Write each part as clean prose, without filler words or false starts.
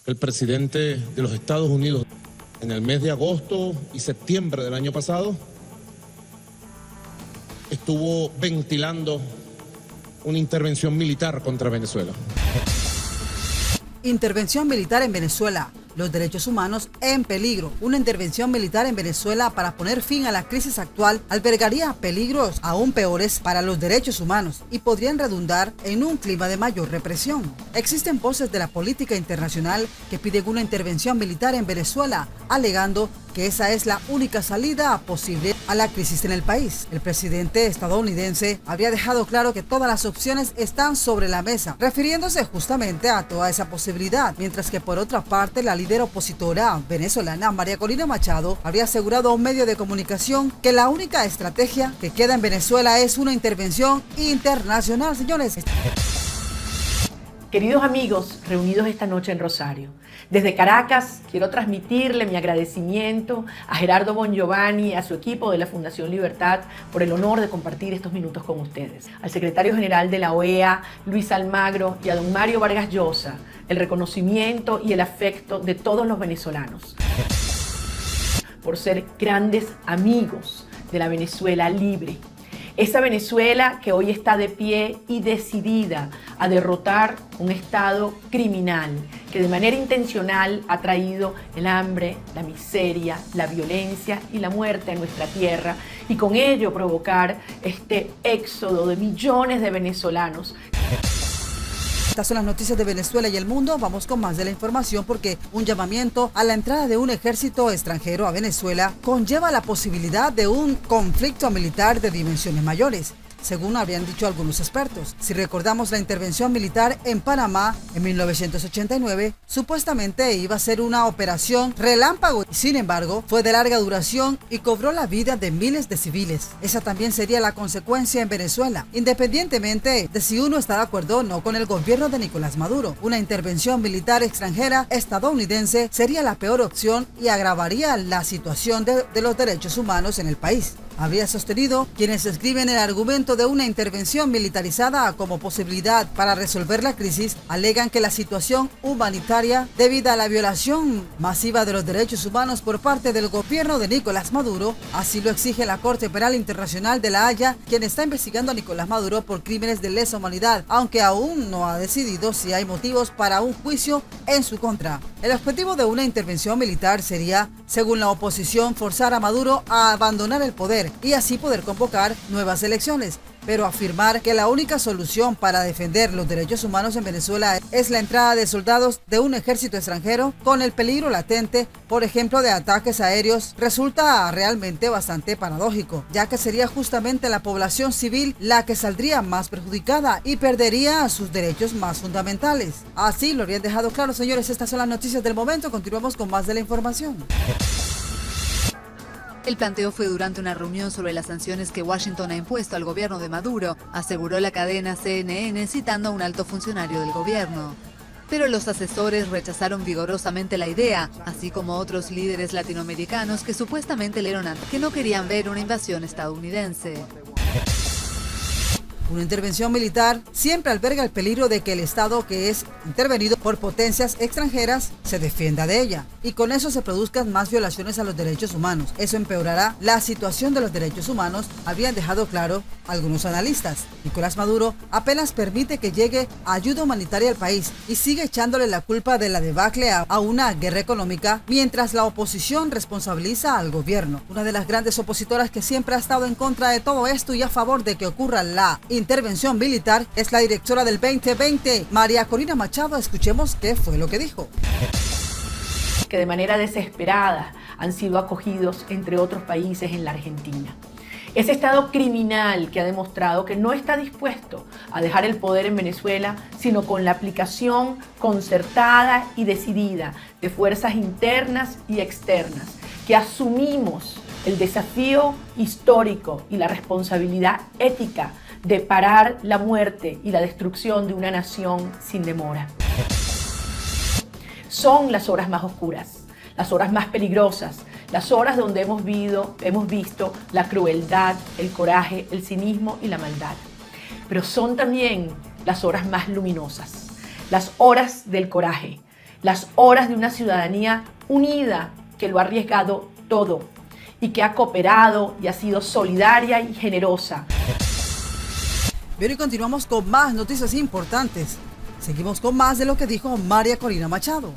El presidente de los Estados Unidos, en el mes de agosto y septiembre del año pasado, estuvo ventilando una intervención militar contra Venezuela. Intervención militar en Venezuela. Los derechos humanos en peligro. Una intervención militar en Venezuela para poner fin a la crisis actual albergaría peligros aún peores para los derechos humanos y podrían redundar en un clima de mayor represión. Existen voces de la política internacional que piden una intervención militar en Venezuela, alegando que esa es la única salida posible a la crisis en el país. El presidente estadounidense habría dejado claro que todas las opciones están sobre la mesa, refiriéndose justamente a toda esa posibilidad, mientras que por otra parte la líder opositora venezolana María Corina Machado habría asegurado a un medio de comunicación que la única estrategia que queda en Venezuela es una intervención internacional, señores. Queridos amigos, reunidos esta noche en Rosario, desde Caracas quiero transmitirle mi agradecimiento a Gerardo Bongiovanni y a su equipo de la Fundación Libertad por el honor de compartir estos minutos con ustedes. Al secretario general de la OEA, Luis Almagro, y a don Mario Vargas Llosa, el reconocimiento y el afecto de todos los venezolanos por ser grandes amigos de la Venezuela libre. Esa Venezuela que hoy está de pie y decidida a derrotar un Estado criminal que de manera intencional ha traído el hambre, la miseria, la violencia y la muerte a nuestra tierra y con ello provocar este éxodo de millones de venezolanos. Estas son las noticias de Venezuela y el mundo. Vamos con más de la información porque un llamamiento a la entrada de un ejército extranjero a Venezuela conlleva la posibilidad de un conflicto militar de dimensiones mayores, según habrían dicho algunos expertos. Si recordamos la intervención militar en Panamá en 1989, supuestamente iba a ser una operación relámpago. Sin embargo, fue de larga duración y cobró la vida de miles de civiles. Esa también sería la consecuencia en Venezuela, independientemente de si uno está de acuerdo o no con el gobierno de Nicolás Maduro. Una intervención militar extranjera estadounidense sería la peor opción y agravaría la situación de los derechos humanos en el país. Habría sostenido quienes escriben el argumento de una intervención militarizada como posibilidad para resolver la crisis, alegan que la situación humanitaria debido a la violación masiva de los derechos humanos por parte del gobierno de Nicolás Maduro, así lo exige la Corte Penal Internacional de La Haya, quien está investigando a Nicolás Maduro por crímenes de lesa humanidad, aunque aún no ha decidido si hay motivos para un juicio en su contra. El objetivo de una intervención militar sería, según la oposición, forzar a Maduro a abandonar el poder y así poder convocar nuevas elecciones, pero afirmar que la única solución para defender los derechos humanos en Venezuela es la entrada de soldados de un ejército extranjero con el peligro latente, por ejemplo, de ataques aéreos, resulta realmente bastante paradójico, ya que sería justamente la población civil la que saldría más perjudicada y perdería sus derechos más fundamentales. Así lo habrían dejado claro, señores. Estas son las noticias del momento. Continuamos con más de la información. El planteo fue durante una reunión sobre las sanciones que Washington ha impuesto al gobierno de Maduro, aseguró la cadena CNN citando a un alto funcionario del gobierno. Pero los asesores rechazaron vigorosamente la idea, así como otros líderes latinoamericanos que supuestamente leyeron que no querían ver una invasión estadounidense. Una intervención militar siempre alberga el peligro de que el Estado que es intervenido por potencias extranjeras se defienda de ella y con eso se produzcan más violaciones a los derechos humanos. Eso empeorará la situación de los derechos humanos, habrían dejado claro algunos analistas. Nicolás Maduro apenas permite que llegue ayuda humanitaria al país y sigue echándole la culpa de la debacle a una guerra económica, mientras la oposición responsabiliza al gobierno. Una de las grandes opositoras que siempre ha estado en contra de todo esto y a favor de que ocurra la intervención militar es la directora del 2020, María Corina Machado. Escuchemos qué fue lo que dijo. Que de manera desesperada han sido acogidos entre otros países en la Argentina. Ese Estado criminal que ha demostrado que no está dispuesto a dejar el poder en Venezuela, sino con la aplicación concertada y decidida de fuerzas internas y externas, que asumimos el desafío histórico y la responsabilidad ética de parar la muerte y la destrucción de una nación sin demora. Son las horas más oscuras, las horas más peligrosas, las horas donde hemos visto la crueldad, el coraje, el cinismo y la maldad. Pero son también las horas más luminosas, las horas del coraje, las horas de una ciudadanía unida que lo ha arriesgado todo y que ha cooperado y ha sido solidaria y generosa. Bien, y continuamos con más noticias importantes. Seguimos con más de lo que dijo María Corina Machado.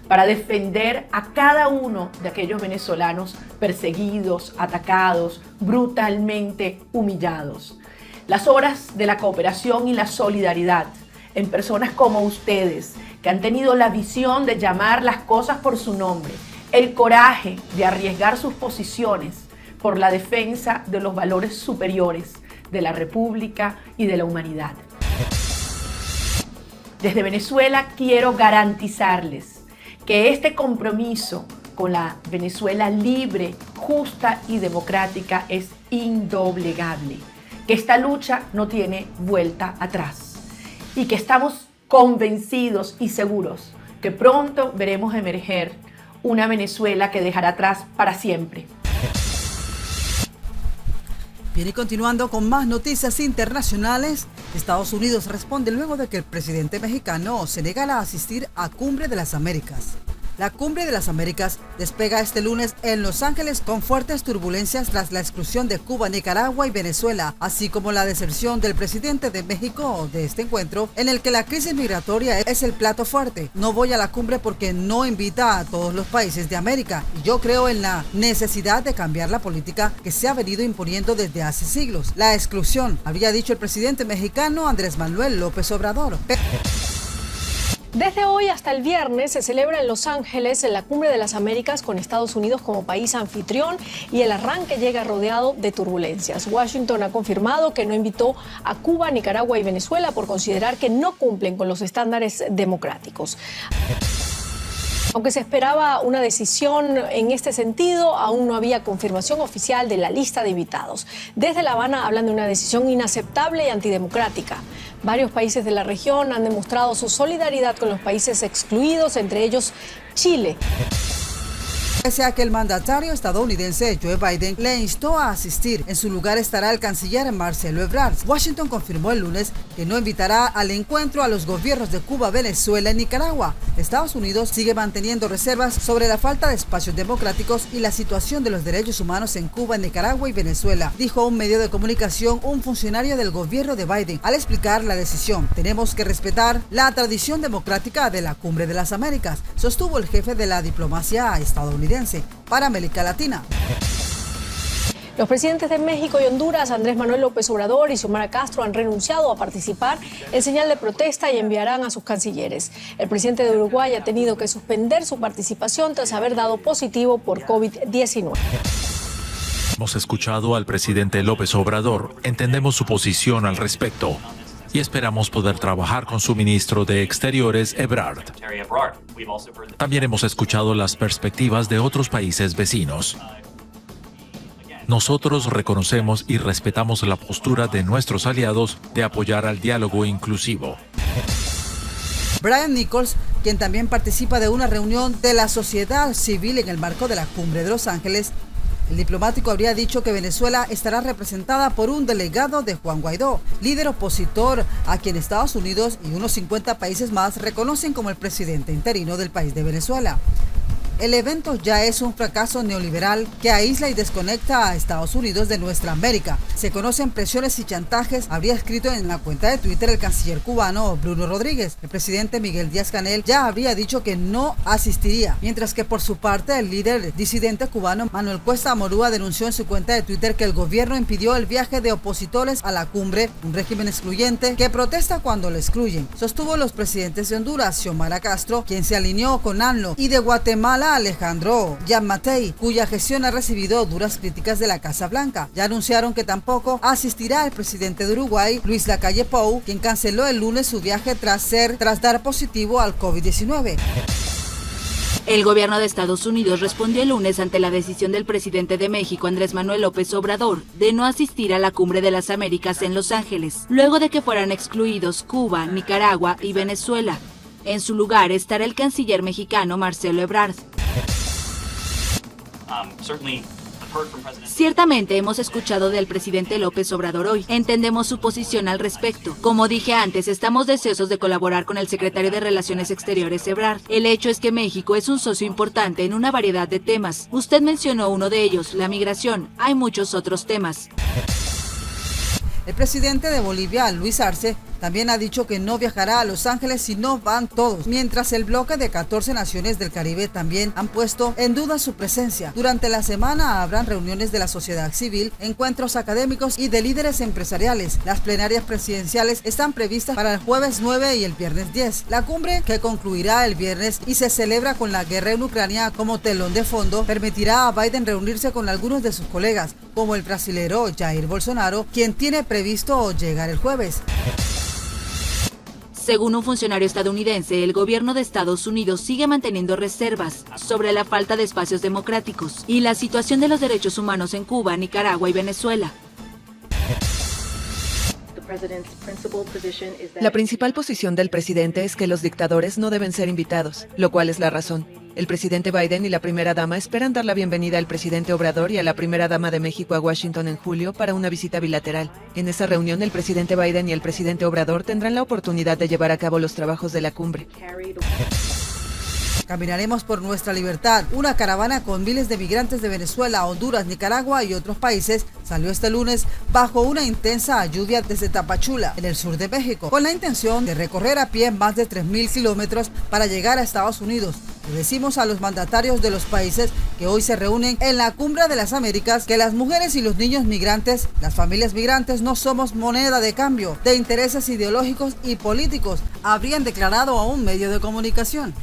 Para defender a cada uno de aquellos venezolanos perseguidos, atacados, brutalmente humillados. Las horas de la cooperación y la solidaridad en personas como ustedes, que han tenido la visión de llamar las cosas por su nombre, el coraje de arriesgar sus posiciones por la defensa de los valores superiores de la República y de la humanidad. Desde Venezuela quiero garantizarles que este compromiso con la Venezuela libre, justa y democrática es indoblegable, que esta lucha no tiene vuelta atrás y que estamos convencidos y seguros que pronto veremos emerger una Venezuela que dejará atrás para siempre. Bien, y continuando con más noticias internacionales, Estados Unidos responde luego de que el presidente mexicano se negara a asistir a Cumbre de las Américas. La Cumbre de las Américas despega este lunes en Los Ángeles con fuertes turbulencias tras la exclusión de Cuba, Nicaragua y Venezuela, así como la deserción del presidente de México de este encuentro, en el que la crisis migratoria es el plato fuerte. No voy a la cumbre porque no invita a todos los países de América, y yo creo en la necesidad de cambiar la política que se ha venido imponiendo desde hace siglos. La exclusión, habría dicho el presidente mexicano Andrés Manuel López Obrador. Desde hoy hasta el viernes se celebra en Los Ángeles la Cumbre de las Américas con Estados Unidos como país anfitrión y el arranque llega rodeado de turbulencias. Washington ha confirmado que no invitó a Cuba, Nicaragua y Venezuela por considerar que no cumplen con los estándares democráticos. Aunque se esperaba una decisión en este sentido, aún no había confirmación oficial de la lista de invitados. Desde La Habana hablan de una decisión inaceptable y antidemocrática. Varios países de la región han demostrado su solidaridad con los países excluidos, entre ellos Chile. Pese a que el mandatario estadounidense Joe Biden le instó a asistir, en su lugar estará el canciller Marcelo Ebrard. Washington confirmó el lunes que no invitará al encuentro a los gobiernos de Cuba, Venezuela y Nicaragua. Estados Unidos sigue manteniendo reservas sobre la falta de espacios democráticos y la situación de los derechos humanos en Cuba, Nicaragua y Venezuela, dijo a un medio de comunicación un funcionario del gobierno de Biden al explicar la decisión. Tenemos que respetar la tradición democrática de la Cumbre de las Américas, sostuvo el jefe de la diplomacia estadounidense para América Latina. Los presidentes de México y Honduras, Andrés Manuel López Obrador y Xiomara Castro, han renunciado a participar en señal de protesta y enviarán a sus cancilleres. El presidente de Uruguay ha tenido que suspender su participación tras haber dado positivo por COVID-19. Hemos escuchado al presidente López Obrador, entendemos su posición al respecto y esperamos poder trabajar con su ministro de Exteriores, Ebrard. También hemos escuchado las perspectivas de otros países vecinos. Nosotros reconocemos y respetamos la postura de nuestros aliados de apoyar al diálogo inclusivo. Brian Nichols, quien también participa de una reunión de la sociedad civil en el marco de la Cumbre de Los Ángeles, el diplomático habría dicho que Venezuela estará representada por un delegado de Juan Guaidó, líder opositor a quien Estados Unidos y unos 50 países más reconocen como el presidente interino del país de Venezuela. El evento ya es un fracaso neoliberal que aísla y desconecta a Estados Unidos de nuestra América. Se conocen presiones y chantajes, habría escrito en la cuenta de Twitter el canciller cubano Bruno Rodríguez. El presidente Miguel Díaz-Canel ya habría dicho que no asistiría, mientras que por su parte el líder disidente cubano Manuel Cuesta Amorúa denunció en su cuenta de Twitter que el gobierno impidió el viaje de opositores a la cumbre, un régimen excluyente que protesta cuando lo excluyen. Sostuvo los presidentes de Honduras, Xiomara Castro, quien se alineó con ANLO, y de Guatemala, Alejandro Yamatei, cuya gestión ha recibido duras críticas de la Casa Blanca. Ya anunciaron que tampoco asistirá el presidente de Uruguay, Luis Lacalle Pou, quien canceló el lunes su viaje tras dar positivo al COVID-19. El gobierno de Estados Unidos respondió el lunes ante la decisión del presidente de México, Andrés Manuel López Obrador, de no asistir a la Cumbre de las Américas en Los Ángeles, luego de que fueran excluidos Cuba, Nicaragua y Venezuela. En su lugar estará el canciller mexicano Marcelo Ebrard. Ciertamente hemos escuchado del presidente López Obrador hoy. Entendemos su posición al respecto. Como dije antes, estamos deseosos de colaborar con el secretario de Relaciones Exteriores, Ebrard. El hecho es que México es un socio importante en una variedad de temas. Usted mencionó uno de ellos, la migración. Hay muchos otros temas. El presidente de Bolivia, Luis Arce, también ha dicho que no viajará a Los Ángeles si no van todos, mientras el bloque de 14 naciones del Caribe también han puesto en duda su presencia. Durante la semana habrán reuniones de la sociedad civil, encuentros académicos y de líderes empresariales. Las plenarias presidenciales están previstas para el jueves 9 y el viernes 10. La cumbre, que concluirá el viernes y se celebra con la guerra en Ucrania como telón de fondo, permitirá a Biden reunirse con algunos de sus colegas, como el brasilero Jair Bolsonaro, quien tiene previsto llegar el jueves. Según un funcionario estadounidense, el gobierno de Estados Unidos sigue manteniendo reservas sobre la falta de espacios democráticos y la situación de los derechos humanos en Cuba, Nicaragua y Venezuela. La principal posición del presidente es que los dictadores no deben ser invitados, lo cual es la razón. El presidente Biden y la primera dama esperan dar la bienvenida al presidente Obrador y a la primera dama de México a Washington en julio para una visita bilateral. En esa reunión, el presidente Biden y el presidente Obrador tendrán la oportunidad de llevar a cabo los trabajos de la cumbre. Caminaremos por nuestra libertad. Una caravana con miles de migrantes de Venezuela, Honduras, Nicaragua y otros países salió este lunes bajo una intensa lluvia desde Tapachula, en el sur de México, con la intención de recorrer a pie más de 3.000 kilómetros para llegar a Estados Unidos. Le decimos a los mandatarios de los países que hoy se reúnen en la Cumbre de las Américas que las mujeres y los niños migrantes, las familias migrantes, no somos moneda de cambio de intereses ideológicos y políticos, habrían declarado a un medio de comunicación.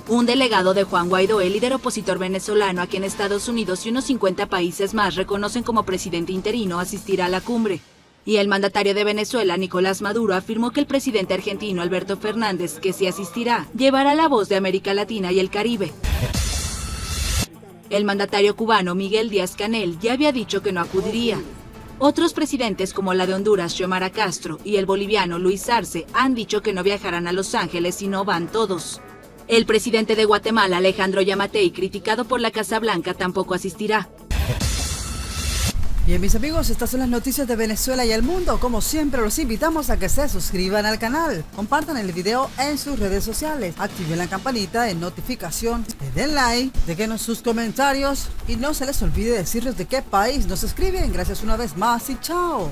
Un delegado de Juan Guaidó, el líder opositor venezolano a quien Estados Unidos y unos 50 países más reconocen como presidente interino, asistirá a la cumbre. Y el mandatario de Venezuela, Nicolás Maduro, afirmó que el presidente argentino, Alberto Fernández, que sí asistirá, llevará la voz de América Latina y el Caribe. El mandatario cubano, Miguel Díaz-Canel, ya había dicho que no acudiría. Otros presidentes como la de Honduras, Xiomara Castro, y el boliviano Luis Arce han dicho que no viajarán a Los Ángeles si no van todos. El presidente de Guatemala, Alejandro Yamatei, criticado por la Casa Blanca, tampoco asistirá. Bien, mis amigos, estas son las noticias de Venezuela y el mundo. Como siempre, los invitamos a que se suscriban al canal, compartan el video en sus redes sociales, activen la campanita de notificación, le den like, déjenos sus comentarios y no se les olvide decirles de qué país nos escriben. Gracias una vez más y chao.